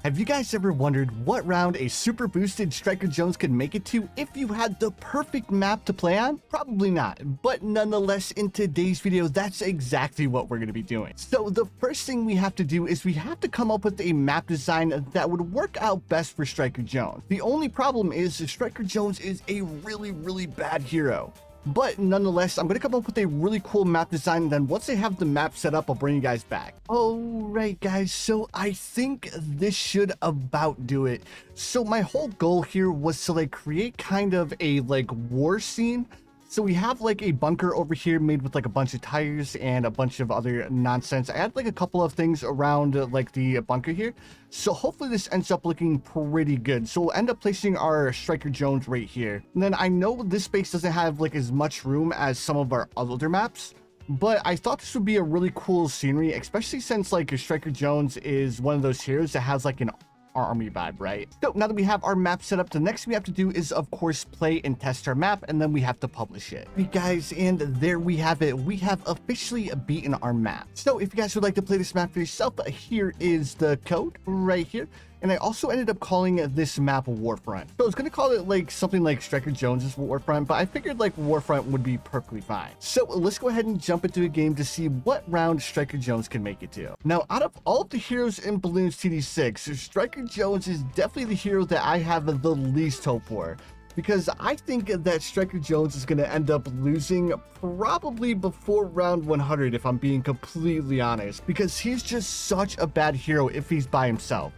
Have you guys ever wondered what round a super boosted Striker Jones could make it to if you had the perfect map to play on? Probably not, but nonetheless in today's video that's exactly what we're going to be doing. So the first thing we have to do is we have to come up with a map design that would work out best for Striker Jones. The only problem is Striker Jones is a really bad hero. But nonetheless, I'm going to come up with a really cool map design, and then once I have the map set up, I'll bring you guys back. Alright guys, so I think this should about do it. So my whole goal here was to create kind of a war scene. So we have a bunker over here made with a bunch of tires and a bunch of other nonsense. I had a couple of things around the bunker here. So hopefully this ends up looking pretty good. So we'll end up placing our Striker Jones right here. And then I know this space doesn't have as much room as some of our other maps, but I thought this would be a really cool scenery, especially since Striker Jones is one of those heroes that has an army vibe, right? So now that we have our map set up, the next thing we have to do is of course play and test our map, and then we have to publish it. Hey guys, and there we have it. We have officially beaten our map. So if you guys would like to play this map for yourself, here is the code right here. And I also ended up calling this map Warfront. So I was going to call it something like Striker Jones's Warfront, but I figured Warfront would be perfectly fine. So let's go ahead and jump into a game to see what round Striker Jones can make it to. Now, out of all of the heroes in Bloons TD6, Striker Jones is definitely the hero that I have the least hope for, because I think that Striker Jones is going to end up losing probably before round 100, if I'm being completely honest, because he's just such a bad hero if he's by himself.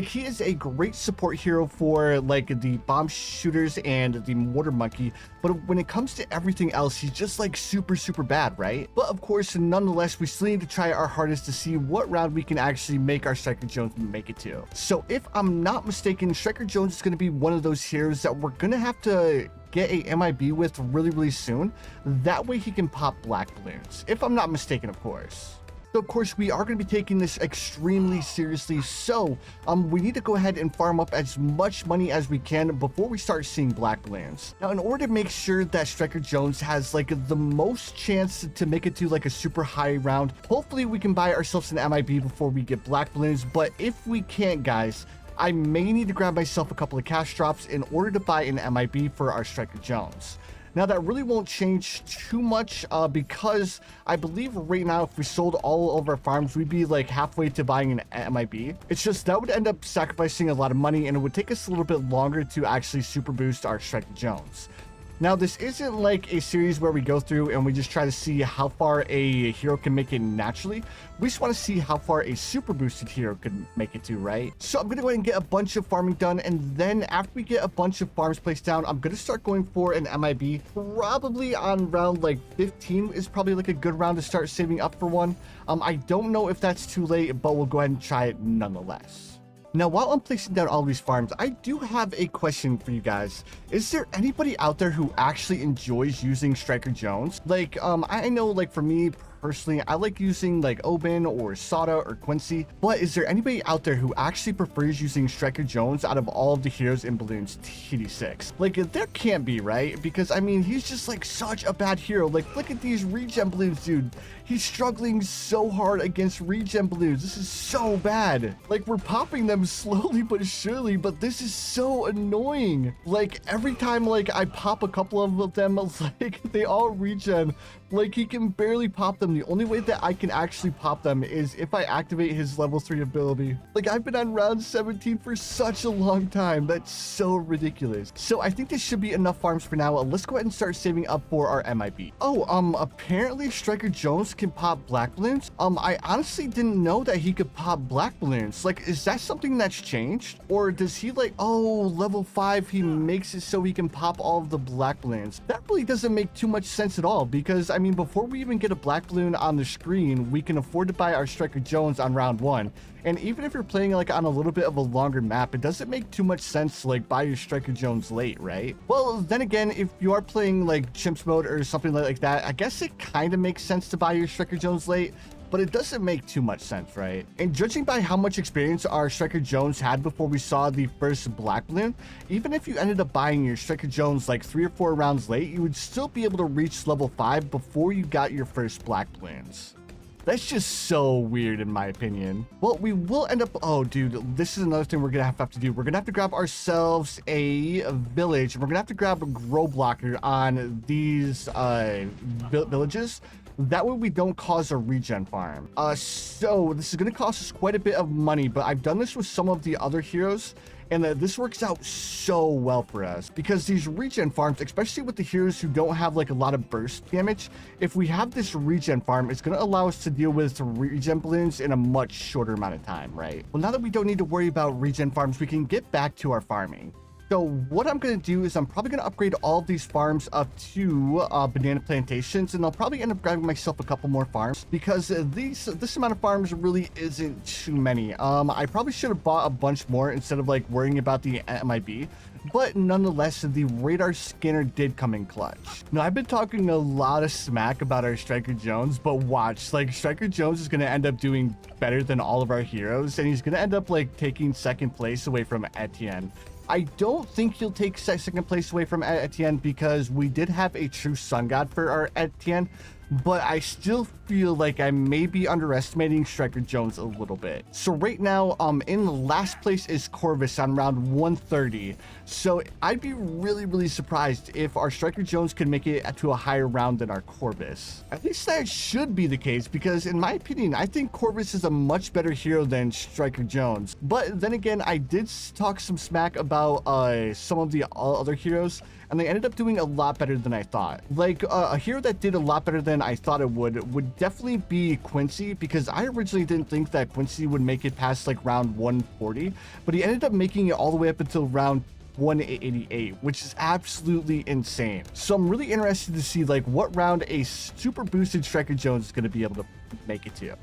He is a great support hero for the bomb shooters and the mortar monkey, but when it comes to everything else, he's just super bad, right? But of course, nonetheless, we still need to try our hardest to see what round we can actually make our Striker Jones make it to. So if I'm not mistaken, Striker Jones is going to be one of those heroes that we're going to have to get a MIB with really soon. That way he can pop black balloons, if I'm not mistaken, of course. So of course we are going to be taking this extremely seriously, so we need to go ahead and farm up as much money as we can before we start seeing black balloons. Now, in order to make sure that Striker Jones has the most chance to make it to a super high round, hopefully we can buy ourselves an MIB before we get black balloons. But if we can't, guys, I may need to grab myself a couple of cash drops in order to buy an MIB for our Striker Jones. Now that really won't change too much because I believe right now if we sold all of our farms, we'd be halfway to buying an MIB. It's just that would end up sacrificing a lot of money, and it would take us a little bit longer to actually super boost our Striker Jones. Now, this isn't a series where we go through and we just try to see how far a hero can make it naturally. We just want to see how far a super boosted hero could make it to, right? So I'm going to go ahead and get a bunch of farming done, and then after we get a bunch of farms placed down, I'm going to start going for an MIB. Probably on round 15 is probably a good round to start saving up for one. I don't know if that's too late, but we'll go ahead and try it nonetheless. Now, while I'm placing down all these farms, I do have a question for you guys. Is there anybody out there who actually enjoys using Striker Jones? I know for me personally, I like using Oben or Sada or Quincy, but is there anybody out there who actually prefers using Striker Jones out of all of the heroes in Bloons TD6? There can't be, right? Because I mean, he's just such a bad hero. Look at these regen balloons, dude. He's struggling so hard against regen balloons. This is so bad. We're popping them slowly but surely, but this is so annoying. Every time I pop a couple of them, they all regen. He can barely pop them. The only way that I can actually pop them is if I activate his level 3 ability. I've been on round 17 for such a long time. That's so ridiculous. So I think this should be enough farms for now. Let's go ahead and start saving up for our MIB. Oh, apparently Striker Jones can pop black balloons. I honestly didn't know that he could pop black balloons. Is that something that's changed? Or does he oh, level 5, he makes it so he can pop all of the black balloons? That really doesn't make too much sense at all, because I mean, before we even get a black balloon on the screen, we can afford to buy our Striker Jones on round 1. And even if you're playing on a little bit of a longer map, it doesn't make too much sense to buy your Striker Jones late, right? Well, then again, if you are playing chimps mode or something like that, I guess it kind of makes sense to buy your Striker Jones late, but it doesn't make too much sense, right? And judging by how much experience our Striker Jones had before we saw the first black balloon, even if you ended up buying your Striker Jones 3 or 4 rounds late, you would still be able to reach level 5 before you got your first black balloons. That's just so weird in my opinion. Well, we will end up, oh dude, this is another thing we're gonna have to do. We're gonna have to grab ourselves a village. We're gonna have to grab a grow blocker on these villages. That way we don't cause a regen farm. So this is gonna cost us quite a bit of money, but I've done this with some of the other heroes, and this works out so well for us because these regen farms, especially with the heroes who don't have like a lot of burst damage, if we have this regen farm, it's going to allow us to deal with regen balloons in a much shorter amount of time, right? Well, now that we don't need to worry about regen farms, we can get back to our farming. So what I'm going to do is I'm probably going to upgrade all of these farms up to banana plantations, and I'll probably end up grabbing myself a couple more farms because this amount of farms really isn't too many. I probably should have bought a bunch more instead of like worrying about the MIB, but nonetheless, the radar scanner did come in clutch. Now, I've been talking a lot of smack about our Striker Jones, but watch, like Striker Jones is going to end up doing better than all of our heroes, and he's going to end up like taking second place away from Etienne. I don't think he'll take second place away from Etienne because we did have a true sun god for our Etienne, but I still feel like I may be underestimating Striker Jones a little bit. So right now, in last place is Corvus on round 130. So I'd be really surprised if our Striker Jones could make it to a higher round than our Corvus. At least that should be the case because in my opinion, I think Corvus is a much better hero than Striker Jones. But then again, I did talk some smack about some of the other heroes, and they ended up doing a lot better than I thought. Like a hero that did a lot better than I thought it would definitely be Quincy, because I originally didn't think that Quincy would make it past like round 140, but he ended up making it all the way up until round 188, which is absolutely insane. So I'm really interested to see like what round a super boosted Striker Jones is going to be able to make it to.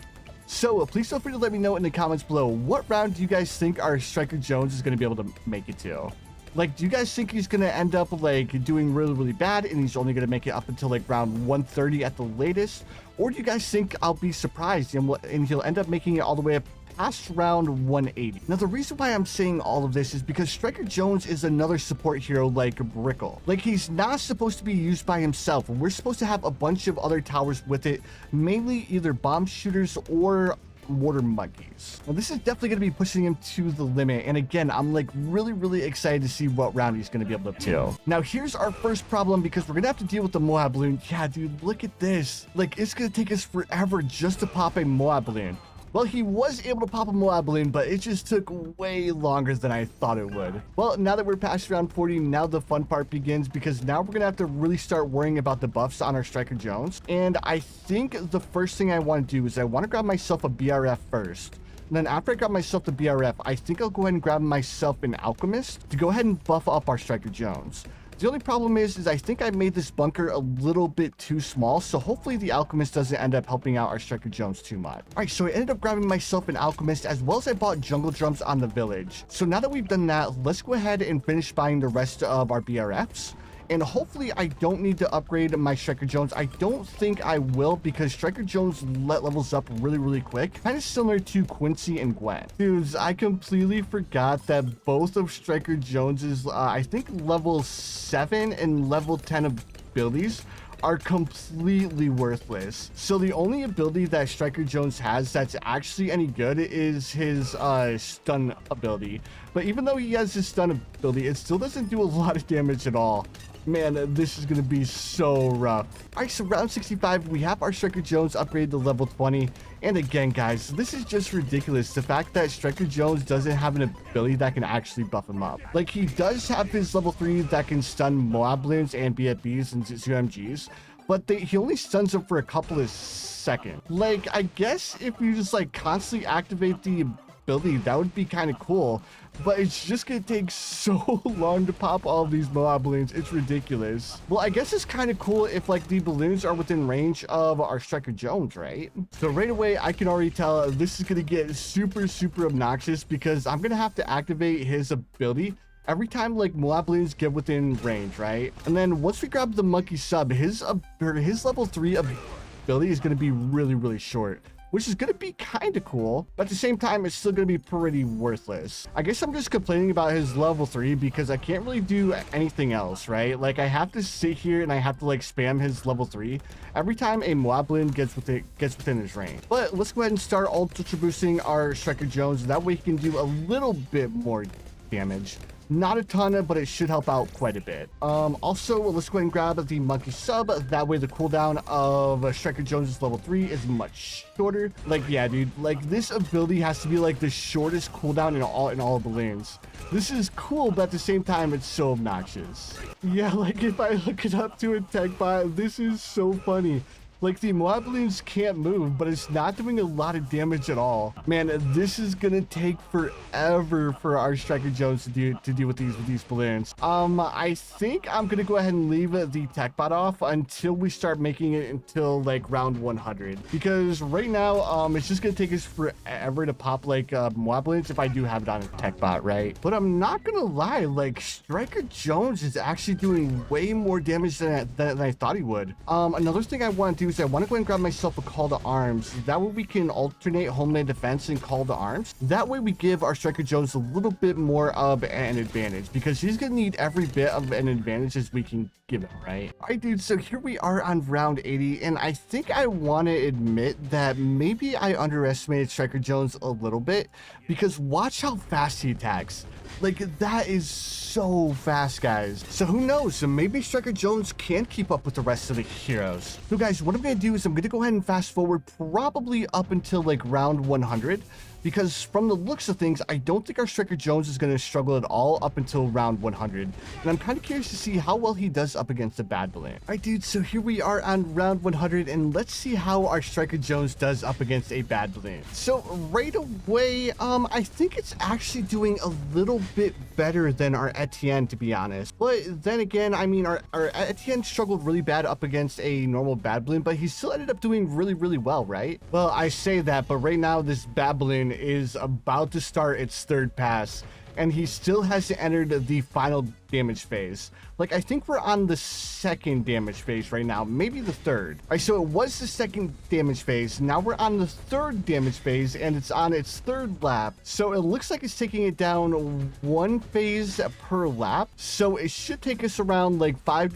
So please feel free to let me know in the comments below, what round do you guys think our Striker Jones is going to be able to make it to? Like, do you guys think he's going to end up like doing really bad and he's only going to make it up until like round 130 at the latest? Or do you guys think I'll be surprised and he'll end up making it all the way up past round 180? Now, the reason why I'm saying all of this is because Striker Jones is another support hero like Brickle. Like, he's not supposed to be used by himself. We're supposed to have a bunch of other towers with it, mainly either bomb shooters or water monkeys. Now, this is definitely going to be pushing him to the limit, and again, I'm like really excited to see what round he's going to be able to do. Now, here's our first problem because we're going to have to deal with the Moab balloon. Yeah, dude, look at this. Like, it's going to take us forever just to pop a Moab balloon. Well, he was able to pop a Moab balloon, but it just took way longer than I thought it would. Well, now that we're past round 40, now the fun part begins because now we're going to have to really start worrying about the buffs on our Striker Jones. And I think the first thing I want to do is I want to grab myself a BRF first. And then after I grab myself the BRF, I think I'll go ahead and grab myself an Alchemist to go ahead and buff up our Striker Jones. The only problem is I think I made this bunker a little bit too small, so hopefully the Alchemist doesn't end up helping out our Striker Jones too much. All right, so I ended up grabbing myself an Alchemist as well as I bought jungle drums on the village. So now that we've done that, let's go ahead and finish buying the rest of our BRFs. And hopefully I don't need to upgrade my Striker Jones. I don't think I will because Striker Jones levels up really quick. Kind of similar to Quincy and Gwen. Dudes, I completely forgot that both of Striker Jones's, I think level 7 and level 10 abilities are completely worthless. So the only ability that Striker Jones has that's actually any good is his stun ability. But even though he has his stun ability, it still doesn't do a lot of damage at all. Man, this is going to be so rough. All right, so round 65, we have our Striker Jones upgraded to level 20. And again, guys, this is just ridiculous. The fact that Striker Jones doesn't have an ability that can actually buff him up. Like, he does have his level 3 that can stun Moab balloons and BFBs and ZMGs, but he only stuns them for a couple of seconds. Like, I guess if you just like constantly activate the ability, that would be kind of cool, but it's just gonna take so long to pop all of these Moab balloons. It's ridiculous. Well, I guess it's kind of cool if like the balloons are within range of our Striker Jones, right? So right away I can already tell this is gonna get super obnoxious because I'm gonna have to activate his ability every time like Moab balloons get within range, right? And then once we grab the monkey sub, his level 3 ability is going to be really short. which is going to be kind of cool, but at the same time, it's still going to be pretty worthless. I guess I'm just complaining about his level 3 because I can't really do anything else, right? Like, I have to sit here and I have to like spam his level 3 every time a Bloon gets within his range. But let's go ahead and start ultra boosting our Striker Jones. That way he can do a little bit more damage. Not a ton, but it should help out quite a bit. Also, let's go ahead and grab the Monkey Sub. That way the cooldown of Striker Jones's level 3 is much shorter. Like, yeah, dude, like this ability has to be like the shortest cooldown in all of Bloons. This is cool, but at the same time, it's so obnoxious. Yeah, like if I look it up to a tech bot, this is so funny. Like, the Bloons can't move, but it's not doing a lot of damage at all. Man, this is gonna take forever for our Striker Jones to deal with these balloons. I think I'm gonna go ahead and leave the tech bot off until we start making it until like round 100, because right now it's just gonna take us forever to pop like Bloons if I do have it on a tech bot, right? But I'm not gonna lie, like Striker Jones is actually doing way more damage than I thought he would. Another thing I want to do is I want to go and grab myself a call to arms. That way we can alternate homeland defense and call to arms. That way we give our Striker Jones a little bit more of an advantage, because he's going to need every bit of an advantage as we can give him, right? All right, dude, so here we are on round 80, and I think I want to admit that maybe I underestimated Striker Jones a little bit, because watch how fast he attacks. Like, that is so fast, guys. So who knows? So maybe Striker Jones can't keep up with the rest of the heroes. So guys, what I'm going to do is I'm going to go ahead and fast forward probably up until like round 100. Because from the looks of things, I don't think our Striker Jones is going to struggle at all up until round 100. And I'm kind of curious to see how well he does up against the bad Bloon. All right, dude, so here we are on round 100, and let's see how our Striker Jones does up against a bad Bloon. So right away, I think it's actually doing a little bit better than our Etienne, to be honest. But then again, I mean, our Etienne struggled really bad up against a normal bad Bloon, but he still ended up doing really, really well, right? Well, I say that, but right now this bad Bloon is about to start its third pass, and he still hasn't entered the final damage phase. Like, I think we're on the second damage phase right now, maybe the third. All right, so it was the second damage phase. Now we're on the third damage phase, and it's on its third lap. So it looks like it's taking it down one phase per lap. So it should take us around like I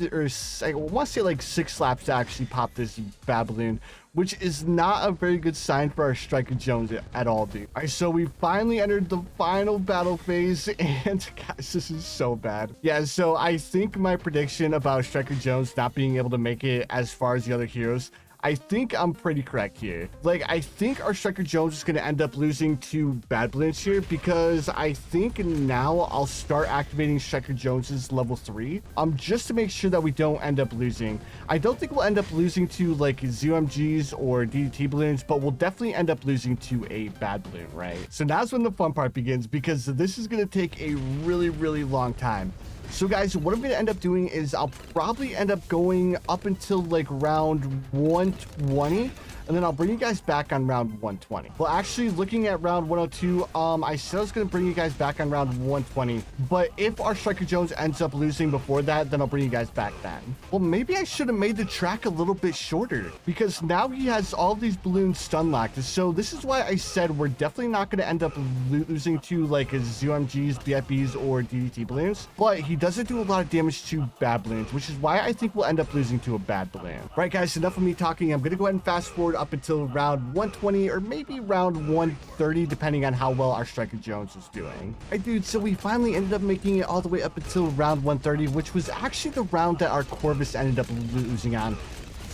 want to say like 6 laps to actually pop this bad Bloon, which is not a very good sign for our Striker Jones at all, dude. All right, so we finally entered the final battle phase, and guys, this is so bad. Yeah, so I think my prediction about Striker Jones not being able to make it as far as the other heroes, I think I'm pretty correct here. Like, I think our Striker Jones is going to end up losing to bad Bloons here, because I think now I'll start activating Striker Jones's level 3, just to make sure that we don't end up losing. I don't think we'll end up losing to like ZOMGs or DDT Bloons, but we'll definitely end up losing to a bad Bloon, right? So now's when the fun part begins, because this is going to take a really, really long time. So guys, what I'm going to end up doing is I'll probably end up going up until like round 120, and then I'll bring you guys back on round 120. Well, actually, looking at round 102, I said I was going to bring you guys back on round 120, but if our Striker Jones ends up losing before that, then I'll bring you guys back then. Well, maybe I should have made the track a little bit shorter, because now he has all these balloons stun locked. So this is why I said we're definitely not going to end up losing to like ZOMGs, BFBs, or DDT Bloons, but he doesn't do a lot of damage to bad Bloons, which is why I think we'll end up losing to a bad Bloon. Right, guys, enough of me talking. I'm going to go ahead and fast forward up until round 120, or maybe round 130, depending on how well our Striker Jones is doing. Alright, dude, so we finally ended up making it all the way up until round 130, which was actually the round that our Corvus ended up losing on.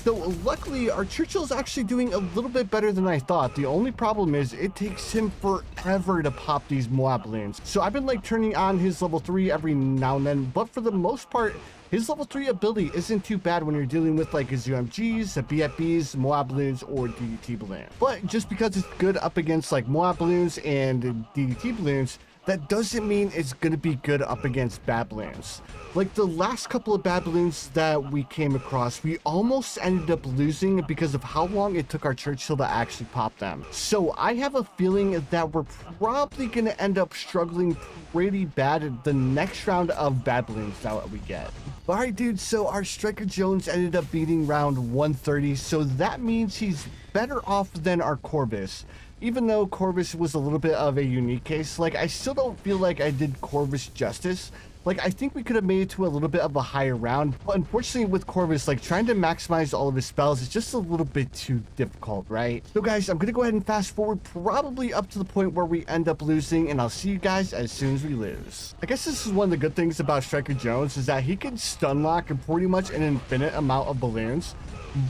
So luckily, our Churchill is actually doing a little bit better than I thought. The only problem is it takes him forever to pop these Bloons. So I've been like turning on his level 3 every now and then, but for the most part, his level 3 ability isn't too bad when you're dealing with like ZOMGs, BFBs, Bloons, or DDT Bloons. But just because it's good up against like Bloons and DDT Bloons, that doesn't mean it's going to be good up against bad balloons. Like the last couple of bad balloons that we came across, we almost ended up losing because of how long it took our Churchill to actually pop them. So I have a feeling that we're probably going to end up struggling pretty bad at the next round of bad balloons that we get. All right, dude, so our Striker Jones ended up beating round 130, so that means he's better off than our Corvus. Even though Corvus was a little bit of a unique case, like I still don't feel like I did Corvus justice. Like I think we could have made it to a little bit of a higher round, but unfortunately with Corvus, like trying to maximize all of his spells is just a little bit too difficult, right? So guys, I'm gonna go ahead and fast forward probably up to the point where we end up losing, and I'll see you guys as soon as we lose. I guess this is one of the good things about Striker Jones is that he can stun lock pretty much an infinite amount of balloons.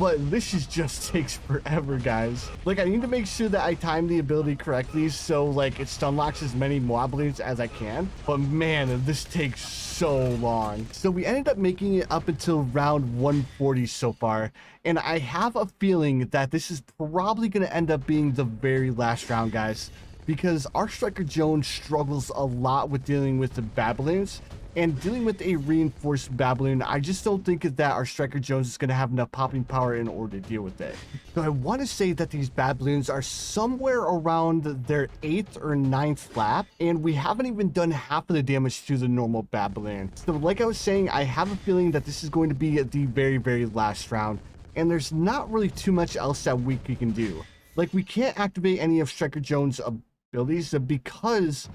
But this just takes forever, guys. Like, I need to make sure that I time the ability correctly so, like, it stun locks as many mob balloons as I can. But, man, this takes so long. So, we ended up making it up until round 140 so far. And I have a feeling that this is probably going to end up being the very last round, guys. Because our Striker Jones struggles a lot with dealing with the bad balloons. And dealing with a reinforced bad balloon, I just don't think that our Striker Jones is going to have enough popping power in order to deal with it. So I want to say that these bad balloons are somewhere around their 8th or 9th lap, and we haven't even done half of the damage to the normal bad balloon. So like I was saying, I have a feeling that this is going to be the very, very last round, and there's not really too much else that we can do. Like, we can't activate any of Striker Jones' abilities because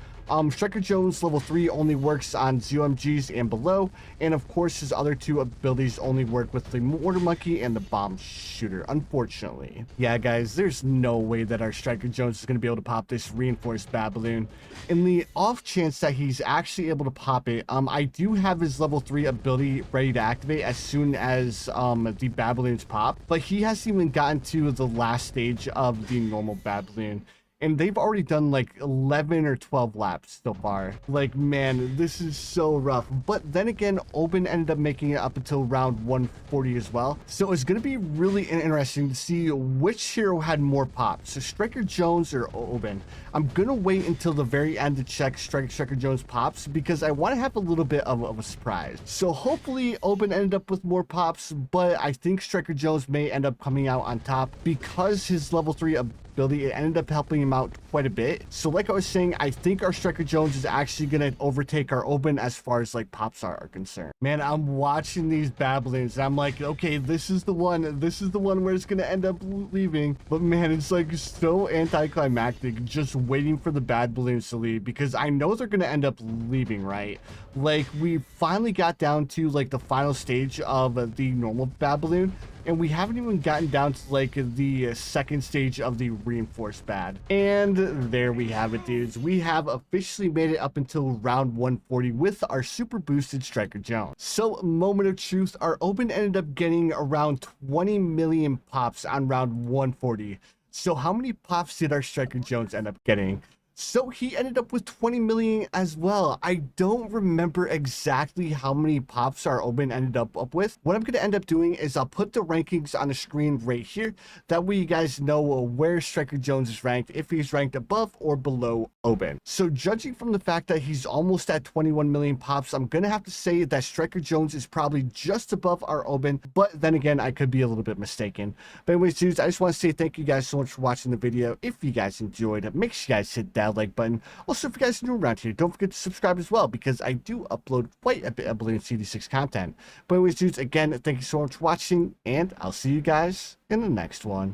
Striker Jones level 3 only works on ZOMGs and below, and of course his other two abilities only work with the Mortar Monkey and the Bomb Shooter, unfortunately. Yeah guys, there's no way that our Striker Jones is going to be able to pop this reinforced bad balloon. In the off chance that he's actually able to pop it, I do have his level 3 ability ready to activate as soon as the bad balloons pop, but he hasn't even gotten to the last stage of the normal bad balloon. And they've already done like 11 or 12 laps so far. Like, man, this is so rough. But then again, Oben ended up making it up until round 140 as well. So it's going to be really interesting to see which hero had more pops. So Striker Jones or Oben. I'm going to wait until the very end to check Striker Jones pops because I want to have a little bit of a surprise. So hopefully Oben ended up with more pops, but I think Striker Jones may end up coming out on top because his level 3 ability, it ended up helping him out quite a bit. So like I was saying, I think our Striker Jones is actually going to overtake our Oben as far as like pops are concerned. Man, I'm watching these bad balloons and I'm like, okay, this is the one where it's going to end up leaving. But man, it's like so anticlimactic just waiting for the bad balloons to leave because I know they're going to end up leaving, right? Like, we finally got down to like the final stage of the normal bad balloon, and we haven't even gotten down to like the second stage of the reinforced bad. And there we have it, dudes. We have officially made it up until round 140 with our super boosted Striker Jones. So, moment of truth, our Open ended up getting around 20 million pops on round 140. So how many pops did our Striker Jones end up getting? So he ended up with 20 million as well. I don't remember exactly how many pops our Oben ended up with. What I'm going to end up doing is I'll put the rankings on the screen right here. That way you guys know where Striker Jones is ranked, if he's ranked above or below Oben. So judging from the fact that he's almost at 21 million pops, I'm going to have to say that Striker Jones is probably just above our Oben. But then again, I could be a little bit mistaken. But anyways, dudes, I just want to say thank you guys so much for watching the video. If you guys enjoyed it, make sure you guys hit that like button. Also, if you guys are new around here, don't forget to subscribe as well because I do upload quite a bit of Bloons BTD6 content. But anyways, dudes, again, thank you so much for watching, and I'll see you guys in the next one.